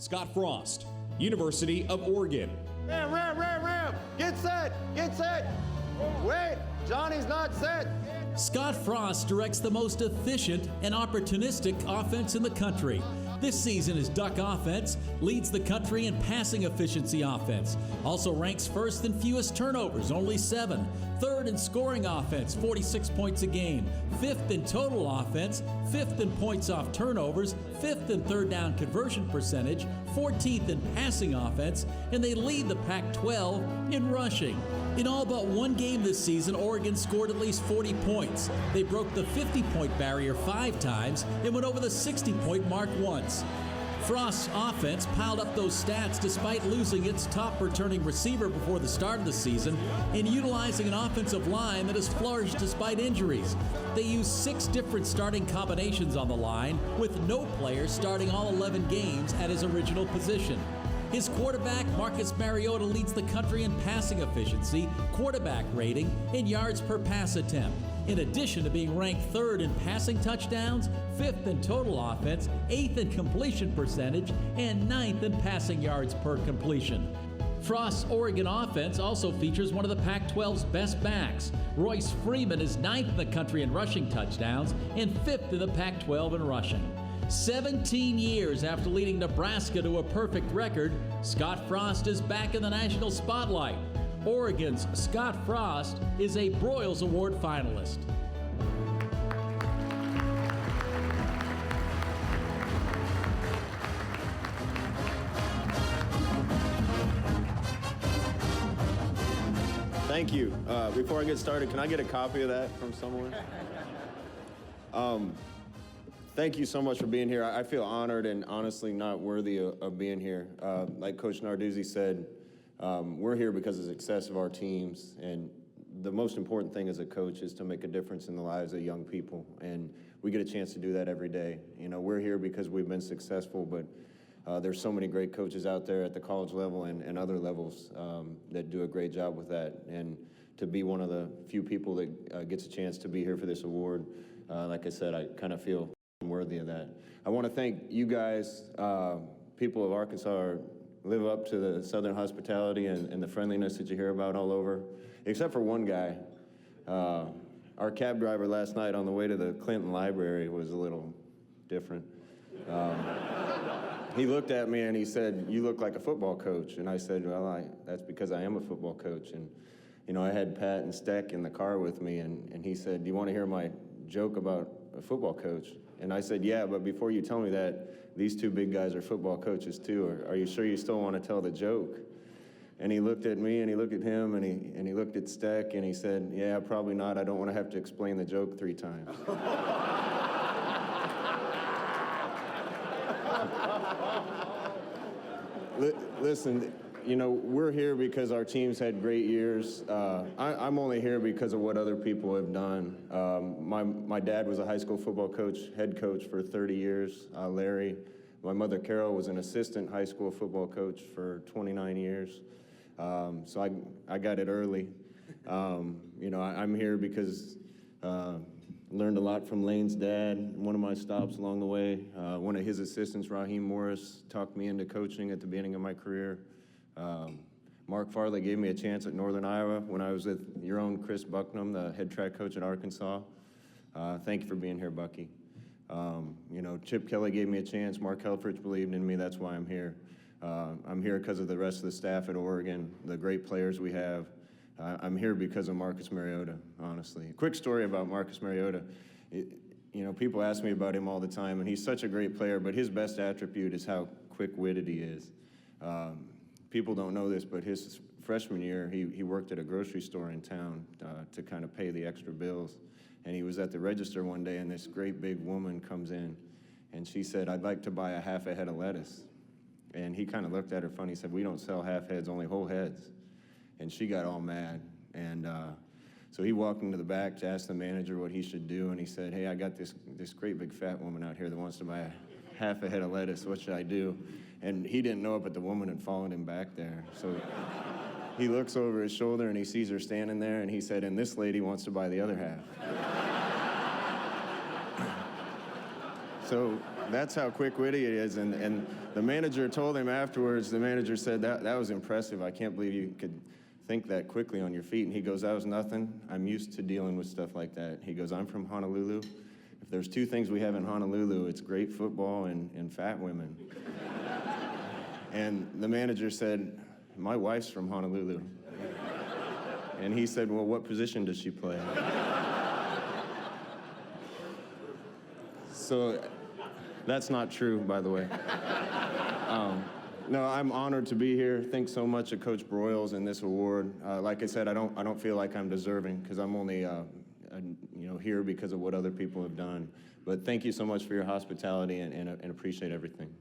Scott Frost, University of Oregon. Ram. Get set. Wait, Johnny's not set. Scott Frost directs the most efficient and opportunistic offense in the country. This season, his Duck offense leads the country in passing efficiency offense. Also ranks first in fewest turnovers, only 7. Third in scoring offense, 46 points a game. 5th in total offense, 5th in points off turnovers, 5th in third down conversion percentage, 14th in passing offense, and they lead the Pac-12 in rushing. In all but one game this season, Oregon scored at least 40 points. They broke the 50-point barrier 5 times and went over the 60-point mark once. Frost's offense piled up those stats despite losing its top returning receiver before the start of the season and utilizing an offensive line that has flourished despite injuries. They used 6 different starting combinations on the line, with no player starting all 11 games at his original position. His quarterback, Marcus Mariota, leads the country in passing efficiency, quarterback rating, and yards per pass attempt, in addition to being ranked 3rd in passing touchdowns, 5th in total offense, 8th in completion percentage, and 9th in passing yards per completion. Frost's Oregon offense also features one of the Pac-12's best backs. Royce Freeman is 9th in the country in rushing touchdowns and 5th in the Pac-12 in rushing. 17 years after leading Nebraska to a perfect record, Scott Frost is back in the national spotlight. Oregon's Scott Frost is a Broyles Award finalist. Thank you. Before I get started, can I get a copy of that from someone? Thank you so much for being here. I feel honored and honestly not worthy of being here. Like Coach Narduzzi said, we're here because of the success of our teams, and the most important thing as a coach is to make a difference in the lives of young people, and we get a chance to do that every day. You know, we're here because we've been successful, but there's so many great coaches out there at the college level and other levels that do a great job with that, and to be one of the few people that gets a chance to be here for this award, like I said, I kind of feel worthy of that. I want to thank you guys, people of Arkansas, live up to the Southern hospitality and the friendliness that you hear about all over, except for one guy. Our cab driver last night on the way to the Clinton Library was a little different. He looked at me and he said, "You look like a football coach." And I said, "Well, that's because I am a football coach." And, you know, I had Pat and Steck in the car with me, and he said, "Do you want to hear my joke about a football coach?" And I said, "Yeah, but before you tell me that, these 2 big guys are football coaches too. Are you sure you still want to tell the joke?" And he looked at me and he looked at him and he looked at Steck and he said, "Yeah, probably not. I don't want to have to explain the joke 3 times." Listen, you know, we're here because our teams had great years. I'm only here because of what other people have done. My dad was a high school football coach, head coach for 30 years, Larry. My mother, Carol, was an assistant high school football coach for 29 years. So I got it early. You know, I'm here because learned a lot from Lane's dad. One of my stops along the way, one of his assistants, Raheem Morris, talked me into coaching at the beginning of my career. Mark Farley gave me a chance at Northern Iowa when I was with your own Chris Bucknam, the head track coach at Arkansas. Thank you for being here, Bucky. You know, Chip Kelly gave me a chance. Mark Helfrich believed in me. That's why I'm here. I'm here because of the rest of the staff at Oregon, the great players we have. I'm here because of Marcus Mariota, honestly. A quick story about Marcus Mariota. You know, people ask me about him all the time, and he's such a great player, but his best attribute is how quick-witted he is. People don't know this, but his freshman year, he worked at a grocery store in town to kind of pay the extra bills. And he was at the register one day, and this great big woman comes in, and she said, "I'd like to buy a half a head of lettuce." And he kind of looked at her funny, said, "We don't sell half heads, only whole heads." And she got all mad. And so he walked into the back to ask the manager what he should do, and he said, "Hey, I got this great big fat woman out here that wants to buy a half a head of lettuce. What should I do?" And he didn't know it, but the woman had followed him back there. So he looks over his shoulder and he sees her standing there, and he said, "And this lady wants to buy the other half." So that's how quick-witted he is. And the manager told him afterwards, the manager said, that was impressive. I can't believe you could think that quickly on your feet. And he goes, that was nothing. I'm used to dealing with stuff like that. He goes, I'm from Honolulu. If there's two things we have in Honolulu, it's great football and fat women. And the manager said, my wife's from Honolulu. And he said, well, what position does she play? So that's not true, by the way. No, I'm honored to be here. Thanks so much to Coach Broyles and this award. Like I said, I don't feel like I'm deserving because I'm only here because of what other people have done. But thank you so much for your hospitality and appreciate everything.